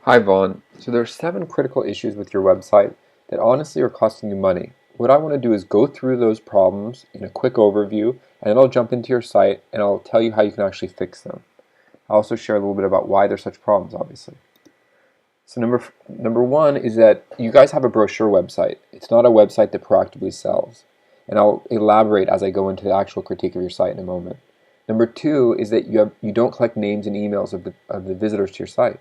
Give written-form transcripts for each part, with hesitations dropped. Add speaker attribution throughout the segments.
Speaker 1: Hi Vaughn. So there are 7 critical issues with your website that honestly are costing you money. What I want to do is go through those problems in a quick overview, and then I'll jump into your site and I'll tell you how you can actually fix them. I'll also share a little bit about why there's such problems, obviously. So number one is that you guys have a brochure website. It's not a website that proactively sells. And I'll elaborate as I go into the actual critique of your site in a moment. Number two is that you don't collect names and emails of the visitors to your site.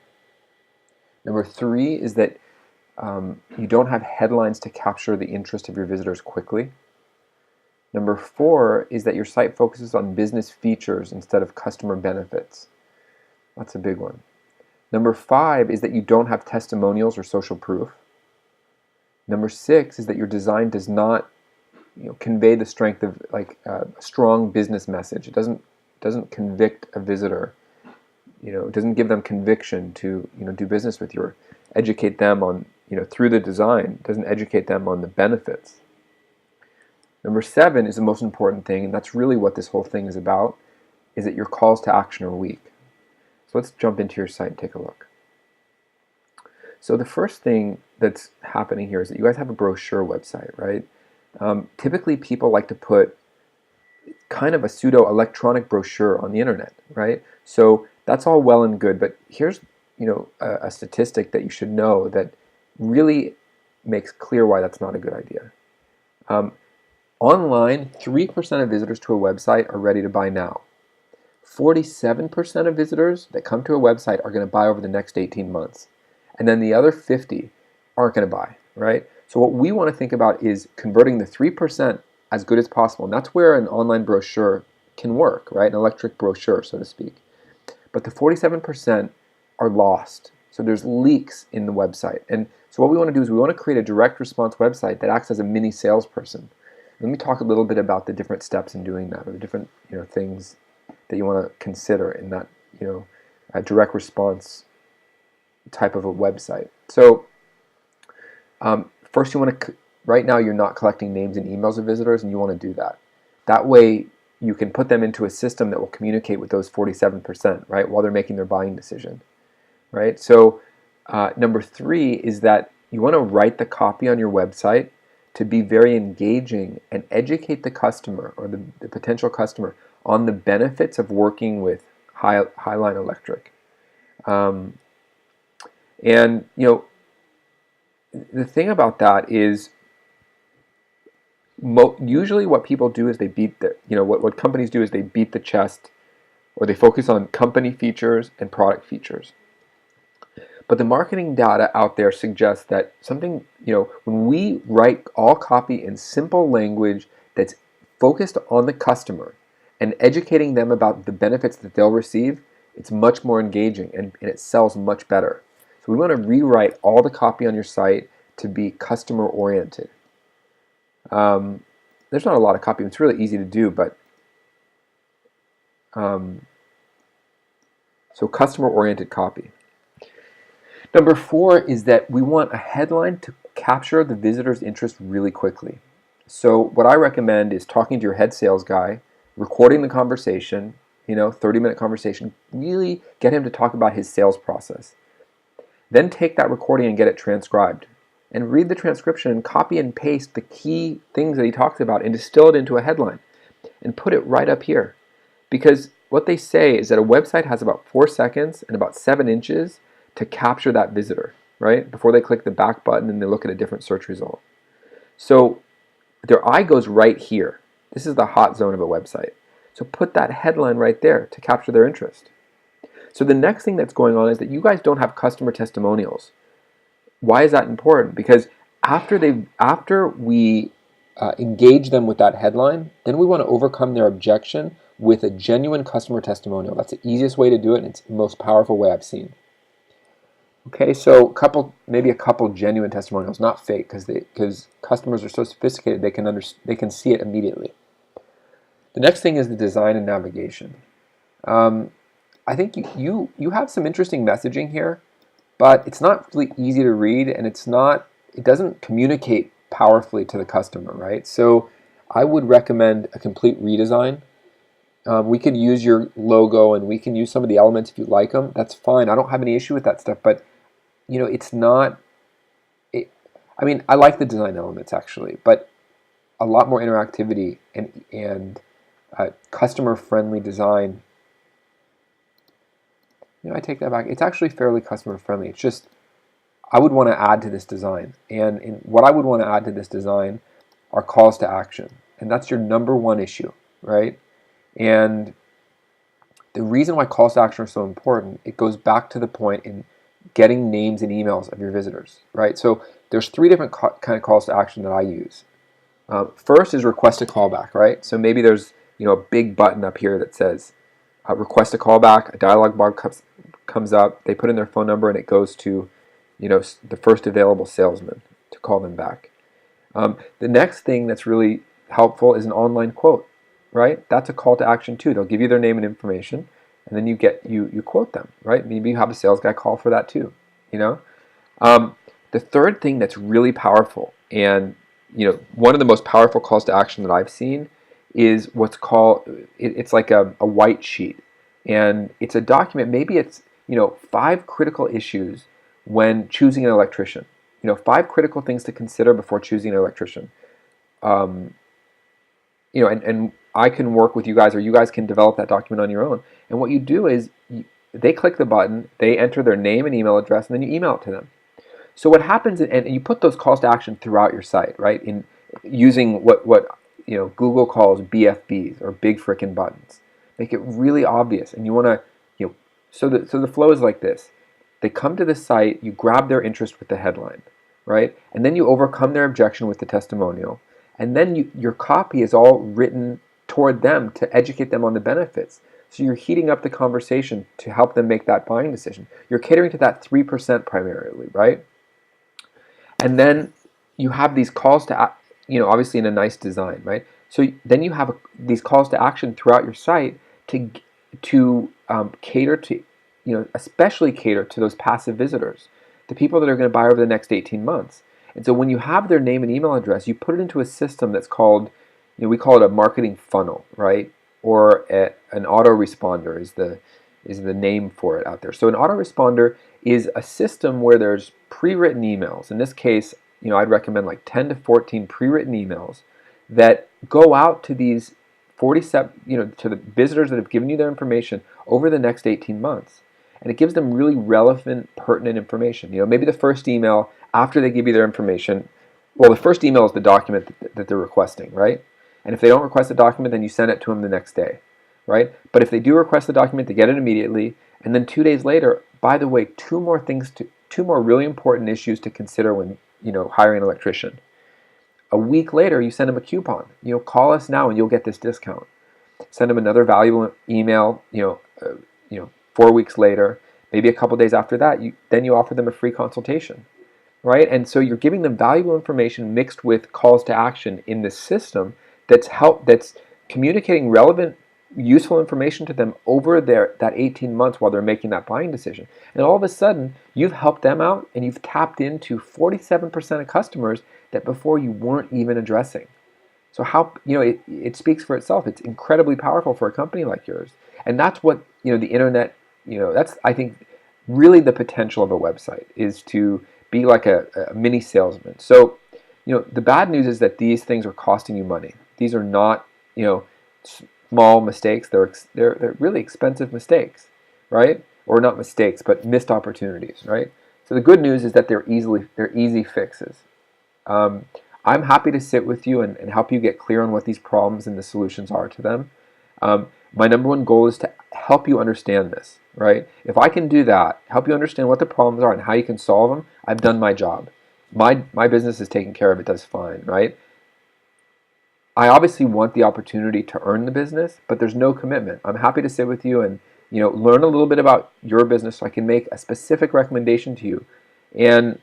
Speaker 1: Number three is that you don't have headlines to capture the interest of your visitors quickly. Number four is that your site focuses on business features instead of customer benefits. That's a big one. Number five is that you don't have testimonials or social proof. Number six is that your design does not convey the strength of a strong business message. It doesn't convict a visitor. It doesn't give them conviction to do business with you or educate them on through the design. It doesn't educate them on the benefits. Number seven is the most important thing, and that's really what this whole thing is about, is that your calls to action are weak. So let's jump into your site and take a look. So the first thing that's happening here is that you guys have a brochure website, right? Typically people like to put kind of a pseudo electronic brochure on the internet, right? So that's all well and good, but here's a statistic that you should know that really makes clear why that's not a good idea. Online, 3% of visitors to a website are ready to buy now. 47% of visitors that come to a website are going to buy over the next 18 months. And then the other 50 aren't going to buy, right? So what we want to think about is converting the 3% as good as possible. And that's where an online brochure can work, right? An electric brochure, so to speak. But the 47% are lost. So there's leaks in the website. And so what we want to do is we want to create a direct response website that acts as a mini salesperson. Let me talk a little bit about the different steps in doing that, or the different things that you want to consider in that a direct response type of a website. So first you want to, right now you're not collecting names and emails of visitors, and you want to do that. That way you can put them into a system that will communicate with those 47%, right, while they're making their buying decision, right? So number three is that you want to write the copy on your website to be very engaging and educate the customer or the potential customer on the benefits of working with Hye Electric. And the thing about that is usually what people do is they beat the, what companies do is they beat the chest, or they focus on company features and product features. But the marketing data out there suggests that something, when we write all copy in simple language that's focused on the customer and educating them about the benefits that they'll receive, it's much more engaging and it sells much better. So we want to rewrite all the copy on your site to be customer oriented. There's not a lot of copy. It's really easy to do, but so customer oriented copy. Number four is that we want a headline to capture the visitor's interest really quickly. So what I recommend is talking to your head sales guy, recording the conversation, 30-minute conversation, really get him to talk about his sales process. Then take that recording and get it transcribed. And read the transcription and copy and paste the key things that he talks about and distill it into a headline. And put it right up here. Because what they say is that a website has about 4 seconds and about 7 inches to capture that visitor, right? Before they click the back button and they look at a different search result. So their eye goes right here. This is the hot zone of a website. So put that headline right there to capture their interest. So the next thing that's going on is that you guys don't have customer testimonials. Why is that important? Because after we engage them with that headline, then we want to overcome their objection with a genuine customer testimonial. That's the easiest way to do it, and it's the most powerful way I've seen. Okay, so maybe a couple genuine testimonials, not fake, because customers are so sophisticated they can see it immediately. The next thing is the design and navigation. I think you have some interesting messaging here, but it's not really easy to read, and it doesn't communicate powerfully to the customer, right? So I would recommend a complete redesign. We could use your logo and we can use some of the elements if you like them. That's fine. I don't have any issue with that stuff, but it's not. I mean, I like the design elements actually, but a lot more interactivity and customer friendly design. I take that back. It's actually fairly customer friendly. It's just I would want to add to this design, and what I would want to add to this design are calls to action, and that's your number one issue, right? And the reason why calls to action are so important, it goes back to the point in getting names and emails of your visitors, right? So there's three different kind of calls to action that I use. First is request a callback, right? So maybe there's a big button up here that says request a callback. A dialog box comes up. They put in their phone number and it goes to the first available salesman to call them back. The next thing that's really helpful is an online quote, right? That's a call to action too. They'll give you their name and information, and then you quote them, right? Maybe you have a sales guy call for that too. The third thing that's really powerful, and one of the most powerful calls to action that I've seen is what's called, it's like a white sheet, and it's a document. Maybe it's 5 critical issues when choosing an electrician. 5 critical things to consider before choosing an electrician. And I can work with you guys, or you guys can develop that document on your own. And what you do is they click the button, they enter their name and email address, and then you email it to them. So what happens, and you put those calls to action throughout your site, right? In using what Google calls BFBs, or big frickin' buttons. Make it really obvious, and you want to so the flow is like this. They come to the site, you grab their interest with the headline, right? And then you overcome their objection with the testimonial. And then your copy is all written toward them to educate them on the benefits. So you're heating up the conversation to help them make that buying decision. You're catering to that 3% primarily, right? And then you have these calls to, obviously in a nice design, right? So then you have these calls to action throughout your site to cater to, especially cater to those passive visitors, the people that are going to buy over the next 18 months. And so when you have their name and email address, you put it into a system that's called, we call it a marketing funnel, right? Or an autoresponder is the name for it out there. So an autoresponder is a system where there's pre-written emails. In this case, I'd recommend like 10 to 14 pre-written emails that go out to these 47, to the visitors that have given you their information over the next 18 months. And it gives them really relevant, pertinent information. Maybe the first email after they give you their information, well, the first email is the document that they're requesting, right? And if they don't request the document, then you send it to them the next day, right? But if they do request the document, they get it immediately. And then 2 days later, by the way, two more really important issues to consider when, hiring an electrician. A week later, you send them a coupon. Call us now and you'll get this discount. Send them another valuable email, 4 weeks later, maybe a couple days after that, then you offer them a free consultation, right? And so you're giving them valuable information mixed with calls to action in this system that's communicating relevant, useful information to them over that 18 months while they're making that buying decision. And all of a sudden, you've helped them out and you've tapped into 47% of customers that before you weren't even addressing. So how, it speaks for itself. It's incredibly powerful for a company like yours. And that's what, the internet, that's, I think, really the potential of a website is to be like a mini salesman. So, the bad news is that these things are costing you money. These are not, small mistakes. They're really expensive mistakes, right? Or not mistakes, but missed opportunities, right? So the good news is that they're easy fixes. I'm happy to sit with you and help you get clear on what these problems and the solutions are to them. My number one goal is to help you understand this, right? If I can do that, help you understand what the problems are and how you can solve them, I've done my job. My business is taken care of, it does fine, right? I obviously want the opportunity to earn the business, but there's no commitment. I'm happy to sit with you and learn a little bit about your business so I can make a specific recommendation to you. And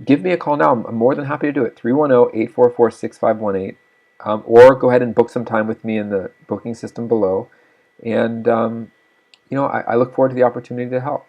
Speaker 1: give me a call now. I'm more than happy to do it. 310-844-6518. Or go ahead and book some time with me in the booking system below. And I look forward to the opportunity to help.